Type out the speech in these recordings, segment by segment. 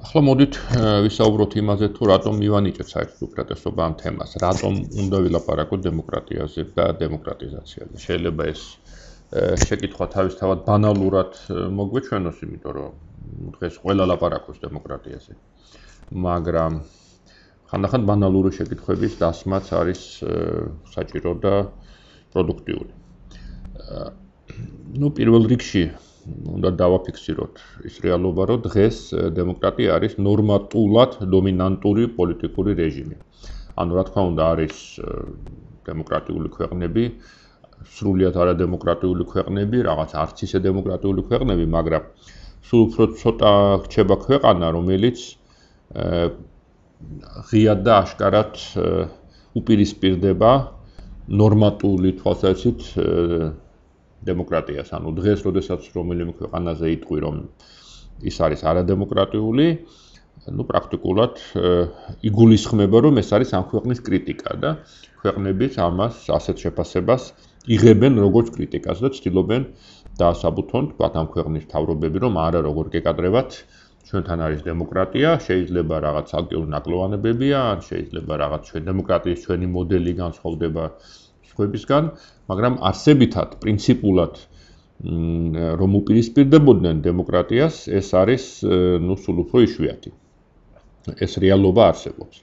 ახლა მოდით ვისაუბროთ იმაზე, თუ რატომ მივანიჭეთ საერთოდ უპირატესობა ამ თემას, რატომ უნდა ვილაპარაკოთ დემოკრატიაზე და დემოკრატიზაციაზე. შეიძლება ეს შეკითხვა თავისთავად ბანალურად მოგვეჩვენოს, იმიტომ რომ დღეს ყველა ლაპარაკობს დემოკრატიაზე. მაგრამ ხანდახან ბანალური შეკითხვების დასმაც არის საჭირო და პროდუქტიული. პირველ რიგში უნდა დავაფიქსიროთ ის რეალობა, რომ დღეს დემოკრატია არის ნორმატულად დომინანტური პოლიტიკური რეჟიმი. ანუ რა თქმა უნდა არის დემოკრატიული ქვეყნები, სრულიად არადემოკრატიული ქვეყნები, რაღაც არც ისე დემოკრატიული ქვეყნები, მაგრამ სულ უფრო ცოტა რჩება ქვეყანა, რომელიც ღიად და აშკარად უპირისპირდება ნორმატული თვალსაზრისით დემოკრატიას. ანუ დღეს, როდესაც რომელიმე ქვეყანაზე იტყვი, რომ ის არის არადემოკრატიული, პრაქტიკულად იგულისხმება, რომ ეს არის ამ ქვეყნის კრიტიკა და ქვეყნებიც ამას ასეთ შეფასებას იღებენ როგორც კრიტიკას და ცდილობენ დაასაბუთონ ამ ქვეყნის მთავრობები, რომ არა როგორ გეკადრებათ, ჩვენთან არის დემოკრატია, შეიძლება რაღაც ალკეული ნაკლოვანებებია, შეიძლება რაღაც ჩვენ დემოკრატიის ჩვენი მოდელი განსხვავდება სხვებისგან, მაგრამ არსებითად, პრინციპულად რომ უპირისპირდებოდნენ დემოკრატიას, ეს არის სულ უფრო იშვიათი. ეს რეალობა არსებობს.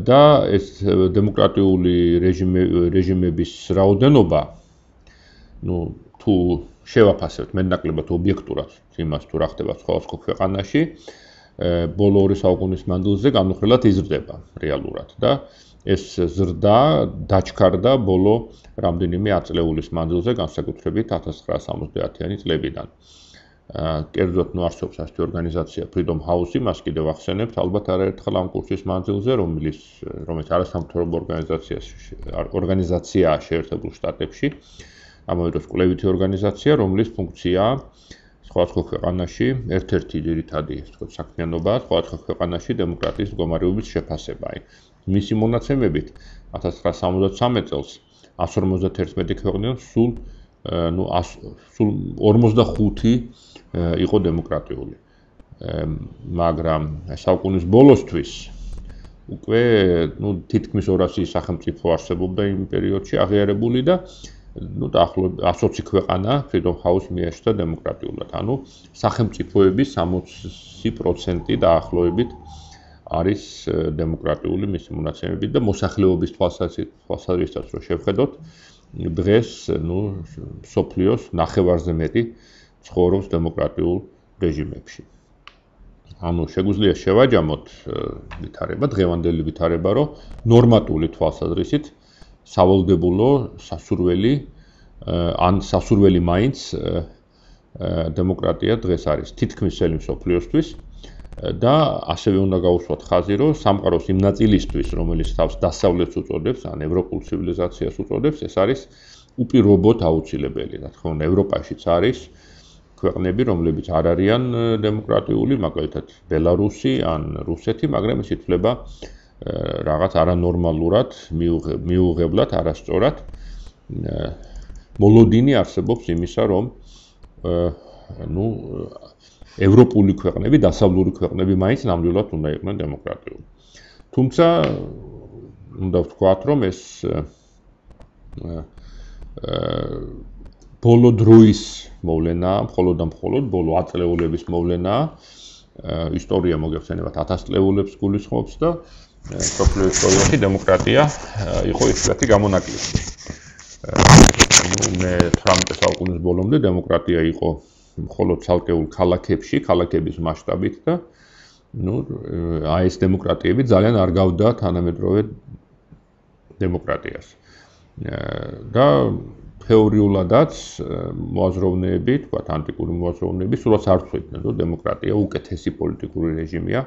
და ეს დემოკრატიული რეჟიმების რაოდენობა, თუ შევაფასებთ მეტნაკლებად ობიექტურად იმას, თუ რა ხდება სხვადასხვა ქვეყანაში, ბოლო 2 საუკუნის მანძილზე განუხრელად იზრდება რეალურად და ეს ზრდა დაჩქარდა ბოლო რამდენიმე ათწლეულის მანძილზე, განსაკუთრებით 1970-იანი წლებიდან. კერძოდ არსებობს ასეთი ორგანიზაცია Freedom House-ი, მას კიდევ ახსენებთ, ალბათ არაერთხელ ამ კურსის მანძილზე, რომელიც არასამთავრობო ორგანიზაციაა შეერთებულ შტატებში, ამავე დროს კვლევითი ორგანიზაცია, რომლის ფუნქციაა სხვადასხვა ქვეყანაში ერთ-ერთი ძირითადი საქმიანობაა სხვადასხვა ქვეყანაში დემოკრატიის მდგომარეობის შეფასება. მისი მონაცემებით 1973 წელს 151 ქვეყნიდან სულ 45 იყო დემოკრატიული. მაგრამ საუკუნის ბოლოსთვის უკვე თითქმის 200 სახელმწიფო არსებობდა იმ პერიოდში აღიარებული და დაახლოებით 120 ქვეყანა Freedom House მიეშთა დემოკრატიულად. ანუ სახელმწიფოების 60% დაახლოებით არის დემოკრატიული მისი მონაცემებით და მოსახლეობის თვალსაზრისითაც რო შევხედოთ, დღეს მსოფლიოს ნახევარზე მეტი ცხოვრობს დემოკრატიულ რეჟიმებში. ანუ შეგვიძლია შევაჯამოთ ვითარება, დღევანდელი ვითარება, რომ ნორმატული თვალსაზრისით სავალდებულო სასურველი ან სასურველი მაინც დემოკრატია დღეს არის თითქმის მთელი მსოფლიოსთვის და ასევე უნდა გავუსვათ ხაზი, რომ სამყაროს იმ ნაწილისთვის, რომელიც თავს დასავლეთს უწოდებს, ან ევროპულ ცივილიზაციას უწოდებს, ეს არის უპირობოდ აუცილებელი. რა თქმა უნდა, ევროპაშიც არის ქვეყნები, რომლებიც არ არიან დემოკრატიული, მაგალითად ბელარუსი ან რუსეთი, მაგრამ ეს ითვლება რაღაც არანორმალურად, მიუღებლად, არასწორად. მოლოდინი არსებობს იმისა, რომ ევროპული ქვეყნები, დასავლური ქვეყნები მაინც ნამდვილად უნდა იყვნენ დემოკრატიული. თუმცა უნდა ვთქვათ, რომ ეს ბოლო დროის მოვლენაა, მხოლოდ და მხოლოდ ბოლო ათწლეულების მოვლენაა. ისტორია მოგეხსენებათ 1000 წლეულებს გულისხმობს და მსოფლიო ისტორიაში დემოკრატია იყო ისეთი გამონაკლისი. მე 18 საუკუნის ბოლომდე დემოკრატია იყო მხოლოდ ცალკეულ ქალაქებში, ქალაქების მასშტაბით და ეს დემოკრატიები ძალიან არ გავდა თანამედროვე დემოკრატიას. და თეორიულადაც მოაზროვნეები, თქვათ ანტიკური მოაზროვნეები, სულაც არ თვლიდნენ, რომ დემოკრატია უკეთესი პოლიტიკური რეჟიმია,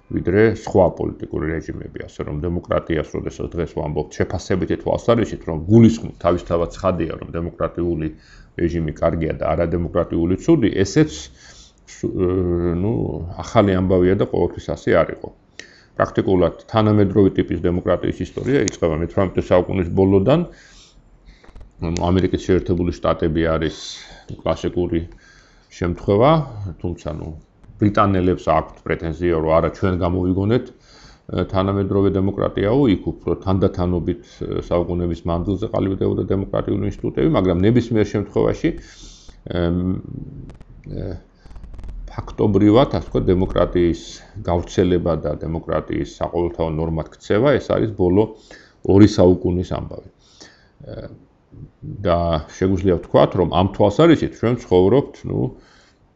ვიდრე სხვა პოლიტიკური რეჟიმები, ასე რომ დემოკრატიას, როდესაც დღეს ვამბობთ შეფასებითი თვალსაზრისით, რომ გულისხმობ თავისთავად ცხადია, რომ დემოკრატიული რეჟიმი კარგია და არადემოკრატიული ცუდი, ესეც ახალი ამბავია და ყოველთვის ასე არ იყო. პრაქტიკულად თანამედროვე ტიპის დემოკრატიის ისტორია იწყება მე-18 საუკუნის ბოლოდან. ამერიკის შეერთებული შტატები არის კლასიკური შემთხვევა, თუმცა ბრიტანელებს აქვთ პრეტენზია, რომ არა ჩვენ გამოვიგონეთ თანამედროვე დემოკრატიაო, იქ უფრო თანდათანობით საუკუნეების მანძილზე ყალიბდებოდა დემოკრატიული ინსტიტუტები, მაგრამ ნებისმიერ შემთხვევაში ფაქტობრივად, ასე ვთქვათ, დემოკრატიის გავრცელება და დემოკრატიის საყოველთაო ნორმად ქცევა, ეს არის ბოლო 2 საუკუნის ამბავი. და შეგვიძლია ვთქვათ, რომ ამ თვალსაზრისით ჩვენ ცხოვრობთ,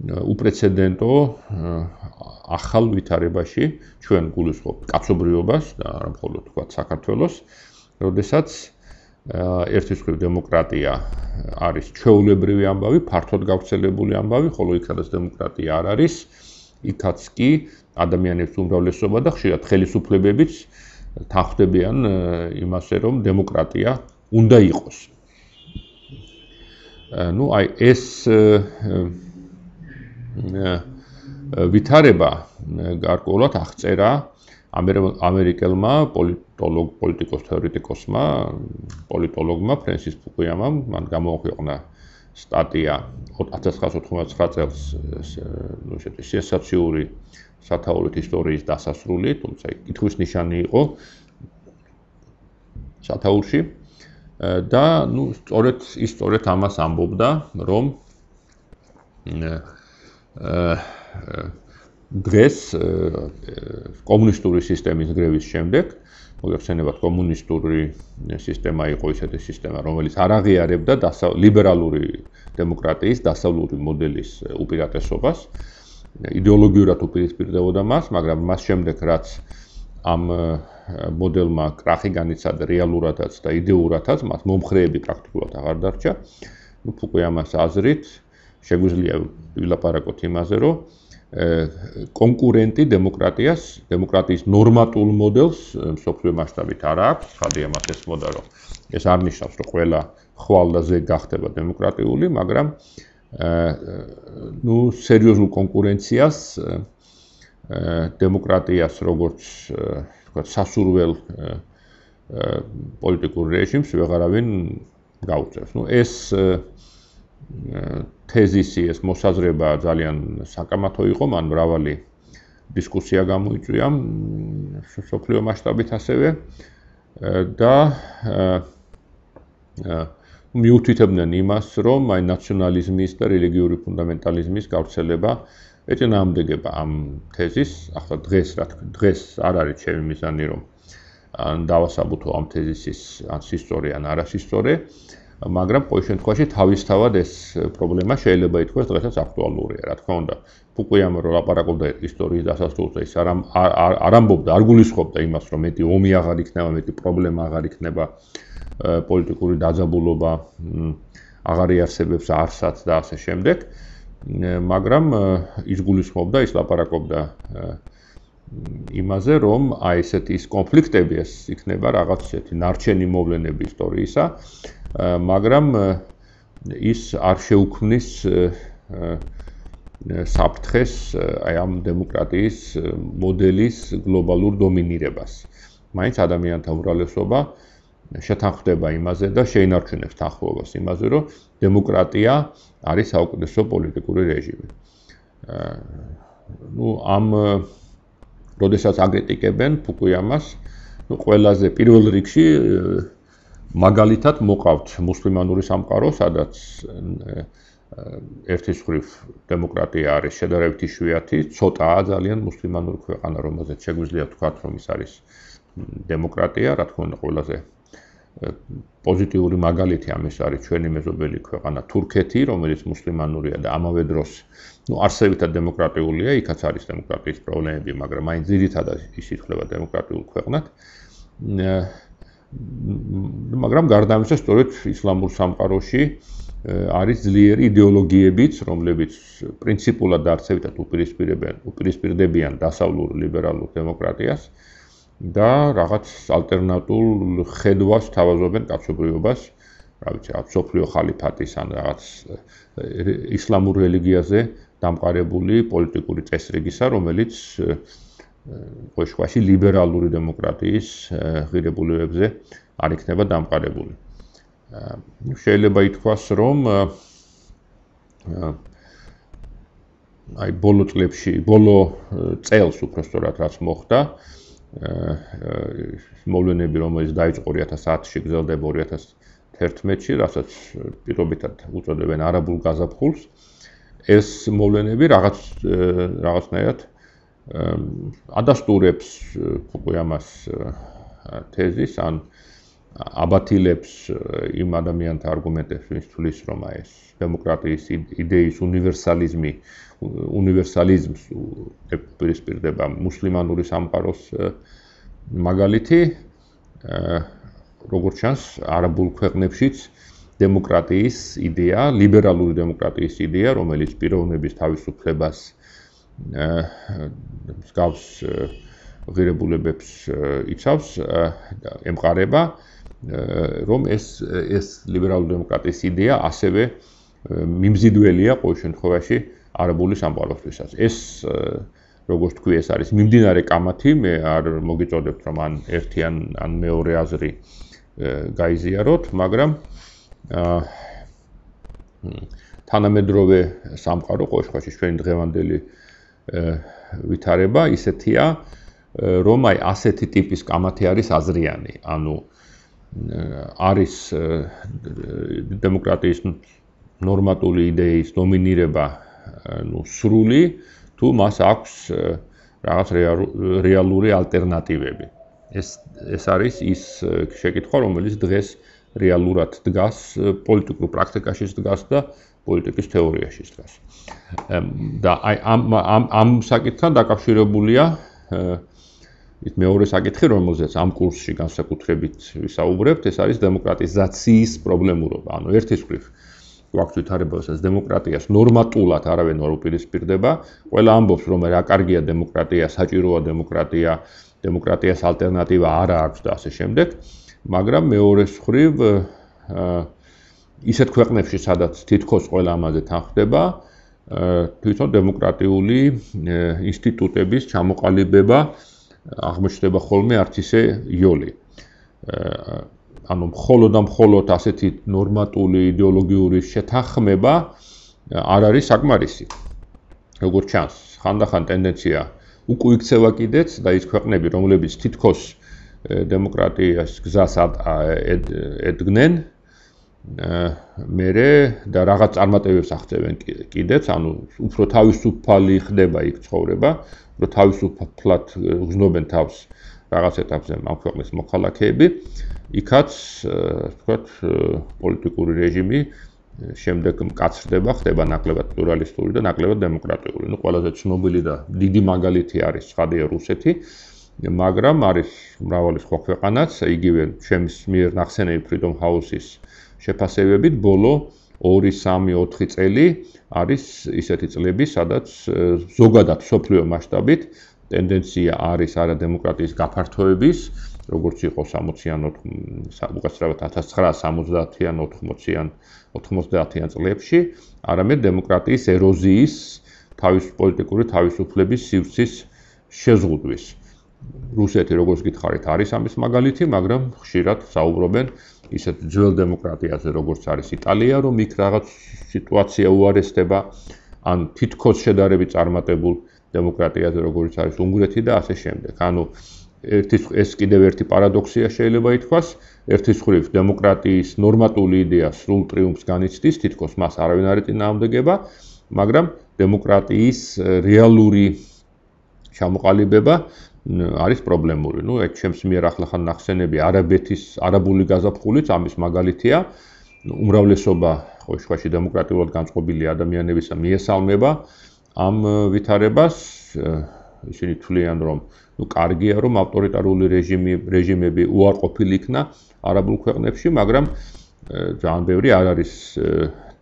უპრეცედენტო ახალ ვითარებაში, ჩვენ გულისხმობთ კაცობრიობას და არა მხოლოდ ვთქვათ საქართველოს, როდესაც ერთის მხრივ დემოკრატია არის ჩვეულებრივი ამბავი, ფართოდ გავრცელებული ამბავი, ხოლო იქ სადაც დემოკრატია არ არის, იქაც კი ადამიანების უმრავლესობა და ხშირად ხელისუფლებებიც თანხმდებიან იმასე, რომ დემოკრატია უნდა იყოს. აი ეს ვითარება გარკვეულად აღწერა ამერიკელმა პოლიტიკოს თეორეტიკოსმა, პოლიტოლოგმა ფრენსის ფუკუიამამ, მან გამოაქვეყნა სტატია 1999 წელს სენსაციური სათაურით ისტორიის დასასრული, თუმცა კითხვის ნიშანი იყო სათაურში და სწორედ ამას ამბობდა, რომ დღეს კომუნისტური სისტემის გრევის შემდეგ, მოგეხსენებათ, კომუნისტური სისტემა იყო ისეთი სისტემა, რომელიც არ აღიარებდა ლიბერალური დემოკრატიის დასავლური მოდელის უპირატესობას, იდეოლოგიურად უპირისპირდებოდა მას, მაგრამ მას შემდეგ, რაც ამ მოდელმა კრახი განიცადა რეალურადაც და იდეურადაც, მას მომხრეები პრაქტიკულად აღარ დარჩა. ფუკუიამას აზრით შეგვიძლია ვილაპარაკოთ იმაზე, რომ კონკურენტი დემოკრატიის ნორმატულ მოდელს მსოფლიო მასშტაბით არ აქვს. ხადია მას ესმოდა, რომ ეს არ ნიშნავს, რომ ყველა ხვალ და ზეგ გახდება დემოკრატიული, მაგრამ სერიოზულ კონკურენციას დემოკრატიას როგორც ვთქვათ, სასურველ პოლიტიკურ რეჟიმს ვეღარავინ გაუწევს. ეს თეზისი, ეს მოსაზრება ძალიან საკამათო იყო, მან მრავალი დისკუსია გამოიწვია მსოფლიო მასშტაბით ასევე და მიუთითებდნენ იმას, რომ აი ნაციონალიზმის და რელიგიური ფუნდამენტალიზმის გავრცელება ეწინააღმდეგება ამ თეზისს. ახლა დღეს არ არის ჩემი მიზანი, რომ დავასაბუთო ამ თეზისის ან სისწორე ან არასისწორე, მაგრამ ყოველ შემთხვევაში თავისთავად ეს პრობლემა შეიძლება ითქვას დღესაც აქტუალურია. რა თქმა უნდა, ფუკუიამა რო ლაპარაკობდა ისტორიის დასასრულზე, ის არ ამბობდა, არ გულისხმობდა იმას, რომ მეტი ომი აღარ იქნება, მეტი პრობლემა აღარ იქნება, პოლიტიკური დაძაბულობა აღარ იარსებებს არსად და ასე შემდეგ, მაგრამ ის გულისხმობდა, ის ლაპარაკობდა იმაზე, რომ აი ესეთი კონფლიქტები ეს იქნება რაღაც ესეთი ნარჩენი მოვლენები ისტორიისა, მაგრამ ის არ შეუქმნის საფრთხეს აი ამ დემოკრატიის მოდელის გლობალურ დომინირებას. მაინც ადამიანთა უმრავლესობა შეთანხმდება იმაზე და შეინარჩუნებს თანხმობას იმაზე, რომ დემოკრატია არის საუკეთესო პოლიტიკური რეჟიმი. როდესაც აკრიტიკებენ ფუკუიამას, ყველაზე პირველ რიგში მაგალითად მოყავთ მუსლიმანური სამყარო, სადაც ერთის მხრივ დემოკრატია არის შედარებით იშვიათი, ცოტაა ძალიან მუსლიმანური ქვეყანა, რომელზეც შეგვიძლია ვთქვათ, რომ ის არის დემოკრატია, რა თქმა უნდა, ყველაზე პოზიტიური მაგალითი ამის არის ჩვენი მეზობელი ქვეყანა თურქეთი, რომელიც მუსლიმანურია და ამავე დროს არსებითად დემოკრატიულია, იქაც არის დემოკრატიის პრობლემები, მაგრამ აი ძირითადად ის ითვლება დემოკრატიულ ქვეყნად. მაგრამ გარდა ამისა, სწორედ ისლამურ სამყაროში არის ძლიერი იდეოლოგიებიც, რომლებიც პრინციპულად და არცევითად უპირისპირდებიან დასავლურ ლიბერალურ დემოკრატიას და რაღაც ალტერნატულ ხედვას თავაზობენ კაცობრიობას, რა ვიცი, მსოფლიო ხალიფატის ან რაღაც ისლამურ რელიგიაზე დამყარებული პოლიტიკური წესრიგისა, რომელიც ყოველ შემთხვევაში ლიბერალური დემოკრატიის ღირებულებებზე არ იქნება დამყარებული. შეიძლება ითქვას, რომ აი ბოლო წლებში, ბოლო წელს უბრალოდ რაც მოხდა, მოვლენები, რომელიც დაიწყო 2010-ში, გრძელდება 2011-ში, რასაც პირობითად უწოდებენ არაბულ გაზაფხულს. ეს მოვლენები რაღაცნაირად ადასტურებს უკვე ამას თეზის, ან აბათილებს იმ ადამიანთა არგუმენტებს, ვინც თვლის, რომ ეს დემოკრატიის იდეის უნივერსალიზმს ეპირისპირდება მუსლიმანური სამყაროს მაგალითი, როგორც ჩანს, არაბულ ქვეყნებშიც დემოკრატიის იდეა, ლიბერალური დემოკრატიის იდეა, რომელიც პიროვნების თავისუფლებას მსგავს ღირებულებებს იცავს, ემყარება, რომ ეს ლიბერალური დემოკრატიის იდეა ასევე მიმზიდველია ყოველ შემთხვევაში არაბული სამყაროსთვისაც. ეს როგორც თქვი, ეს არის მიმდინარე კამათი, მე არ მოგიწოდებთ, რომ ან ერთი ან მეორე აზრი გაიზიაროთ, მაგრამ თანამედროვე სამყარო ყოველ შემთხვევაში ჩვენი დღევანდელი ვითარება ისეთია, რომ აი ასეთი ტიპის კამათი არის აზრიანი, ანუ არის დემოკრატიის ნორმატული იდეის დომინირება, სრული, თუ მას აქვს რაღაც რეალური ალტერნატივები. ეს არის ის შეკითხვა, რომელიც დღეს რეალურად დგას, პოლიტიკურ პრაქტიკაშიც დგას და პოლიტიკის თეორიაშიც დგას. და აი ამ საკითხთან დაკავშირებულია ის მეორე საკითხი, რომელზეც ამ კურსში განსაკუთრებით ვისაუბრებთ, ეს არის დემოკრატიზაციის პრობლემურობა. ანუ ერთის მხრივ გვაქვს ვითარება, სადაც დემოკრატიას ნორმატულად არავინ არ უპირისპირდება. ყველა ამბობს, რომ რა კარგია დემოკრატია, საჭიროა დემოკრატია, დემოკრატიას ალტერნატივა არა აქვს და ასე შემდეგ. მაგრამ მეორეს მხრივ ისეთ ქვეყნებში, სადაც თითქოს ყველა ამაზე თანხმდება, თვითონ დემოკრატიული ინსტიტუტების ჩამოყალიბება აღმოჩნდება ხოლმე არც ისე იოლი. ანუ მხოლოდ ასეთი ნორმატული იდეოლოგიური შეთანხმება არ არის საკმარისი. როგორც ჩანს, ხანდახან ტენდენცია უკვე იქცევა კიდეც და ის ქვეყნები, რომლებიც თითქოს დემოკრატიას გზას ედგნენ, მერე და რაღაც წარმატებებს აღწევენ კიდეც, ანუ უფრო თავისუფალი ხდება იქ ცხოვრება, უფრო თავისუფლად გრძნობენ თავს რაღაც ეტაპზე ამ ქვეყნის მოქალაქეები, იქაც, ვთქვათ, პოლიტიკური რეჟიმი შემდეგ მკაცრდება, ხდება ნაკლებად პლურალისტური და ნაკლებად დემოკრატიული. ყველაზე ცნობილი და დიდი მაგალითი არის ცხადია რუსეთი, მაგრამ არის მრავალი სხვა ქვეყანაც, იგივე ჩემს მიერ ნახსენები Freedom House-ის შეფასებებით, ბოლო 2-3-4 წელი არის ისეთი წლები, სადაც ზოგადად მსოფლიო მასშტაბით ტენდენცია არის არა დემოკრატიის გაფართოების, როგორც იყო 60-იან, უკაცრავად 1970-იან, 80-იან წლებში, არამედ დემოკრატიის ეროზიის, პოლიტიკური თავისუფლების სივრცის შეზღუდვის. რუსეთი, როგორც გითხარით, არის ამის მაგალითი, მაგრამ ხშირად საუბრობენ ისეთ ძველ დემოკრატიაზე, როგორც არის იტალია, რომ იქ რაღაც სიტუაცია უარესდება, ან თითქოს შედარებით წარმატებულ დემოკრატიაზე, როგორც არის უნგრეთი და ასე შემდეგ. ანუ ეს კიდევ ერთი პარადოქსია შეიძლება ითქვას, ერთის მხრივ დემოკრატიის ნორმატული იდეა სრულ ტრიუმფს განიცდის, თითქოს მას არავინ არ ეწინააღმდეგება, მაგრამ დემოკრატიის რეალური ჩამოყალიბება არის პრობლემური. ეგ ჩემს მიერ ახლახან ნახსენები არაბული გაზაფხულიც ამის მაგალითია. უმრავლესობა ყოველ შემთხვევაში დემოკრატიულად განწყობილი ადამიანებისა მიესალმება ამ ვითარებას. ისინი თვლიან, რომ კარგია, რომ ავტორიტარული რეჟიმები უარყოფილი იქნა არაბულ ქვეყნებში, მაგრამ ძალიან ბევრი არ არის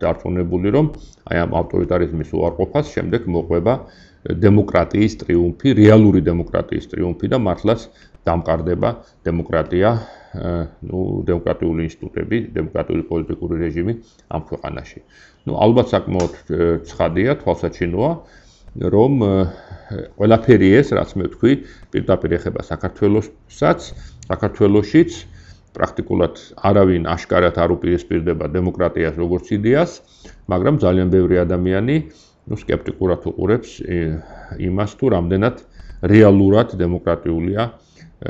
დარწმუნებული, რომ აი ამ ავტორიტარიზმის უარყოფას შემდეგ მოყვება დემოკრატიის ტრიუმფი, რეალური დემოკრატიის ტრიუმფი და მართლაც დამყარდება დემოკრატია, დემოკრატიული ინსტიტუტები, დემოკრატიული პოლიტიკური რეჟიმი ამ ქვეყანაში. ალბათ საკმაოდ ცხადია, თვალსაჩინოა, რომ ყველაფერი ეს, რაც მე ვთქვი, პირდაპირ ეხება საქართველოსაც, საქართველოშიც პრაქტიკულად არავინ აშკარად არ უპირისპირდება დემოკრატიას როგორც იდეას, მაგრამ ძალიან ბევრი ადამიანი სკეპტიკურად უყურებს იმას, თუ რამდენად რეალურად დემოკრატიულია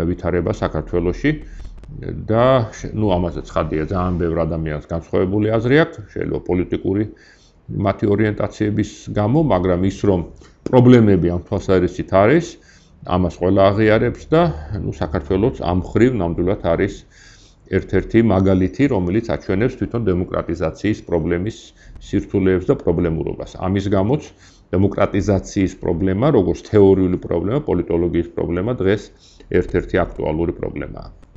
ვითარება საქართველოში და ამაზე ცხადია, ძალიან ბევრ ადამიანს განსხვავებული აზრი აქვს, შეიძლება პოლიტიკური მათი ორიენტაციების გამო, მაგრამ ის რომ პრობლემები ამ თვალსაზრისით არის, ამას ყველა აღიარებს და საქართველოს ამ მხრივ ნამდვილად არის ერთ-ერთი მაგალითი, რომელიც აჩვენებს თვითონ დემოკრატიზაციის პრობლემის სირთულეებს და პრობლემურობას. ამის გამოც დემოკრატიზაციის პრობლემა, როგორც თეორიული პრობლემა, პოლიტოლოგიის პრობლემა დღეს ერთ-ერთი აქტუალური პრობლემაა.